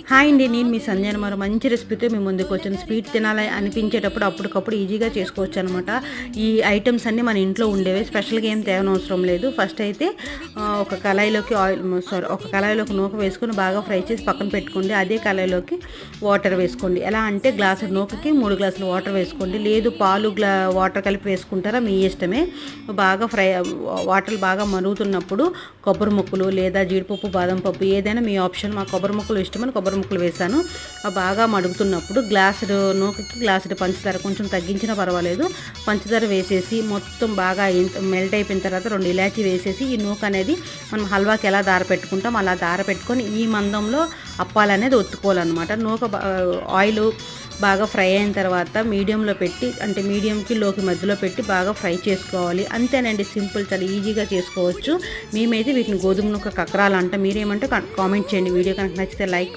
Hi అండి, నేను మీ సంజయ్ మరో మంచి రెసిపీతో మీ ముందుకు వచ్చాను. స్వీట్ తినాలి అనిపించేటప్పుడు అప్పటికప్పుడు ఈజీగా చేసుకోవచ్చు అనమాట. ఈ ఐటమ్స్ అన్నీ మన ఇంట్లో ఉండేవి, స్పెషల్గా ఏం తేవనవసరం లేదు. ఫస్ట్ అయితే ఒక కళాయిలోకి నూక వేసుకొని బాగా ఫ్రై చేసి పక్కన పెట్టుకోండి. అదే కళాయిలోకి వాటర్ వేసుకోండి. ఎలా అంటే గ్లాసు నూకకి 3 గ్లాసులు వాటర్ వేసుకోండి. లేదు పాలు వాటర్ కలిపి వేసుకుంటారా, మీ ఇష్టమే. బాగా వాటర్ బాగా మరుగుతున్నప్పుడు కొబ్బరి ముక్కలు లేదా జీడిపప్పు, బాదం పప్పు ఏదైనా మీ ఆప్షన్. మా కొబ్బరి ముక్కలు ఇష్టమని కొబ్బరి ముక్కలు వేసాను. బాగా మడుగుతున్నప్పుడు గ్లాసుడు నూకకి గ్లాసుడు పంచదార, కొంచెం తగ్గించినా పర్వాలేదు, పంచదార వేసేసి మొత్తం బాగా మెల్ట్ అయిపోయిన తర్వాత 2 ఇలాచీ వేసేసి ఈ నూక అనేది మనం హల్వాకి ఎలా దార పెట్టుకుంటాం అలా దార పెట్టుకొని ఈ మందంలో అప్పాలనేది ఒత్తుకోవాలన్నమాట. ఆయిల్ బాగా ఫ్రై అయిన తర్వాత మీడియంలో పెట్టి, అంటే మీడియంకి లోకి మధ్యలో పెట్టి బాగా ఫ్రై చేసుకోవాలి. అంతేనండి, సింపుల్, చాలా ఈజీగా చేసుకోవచ్చు. మేమైతే వీటిని గోధుమ నూక కక్కరాలు అంట. మీరేమంటే కామెంట్ చేయండి. వీడియో కనుక నచ్చితే లైక్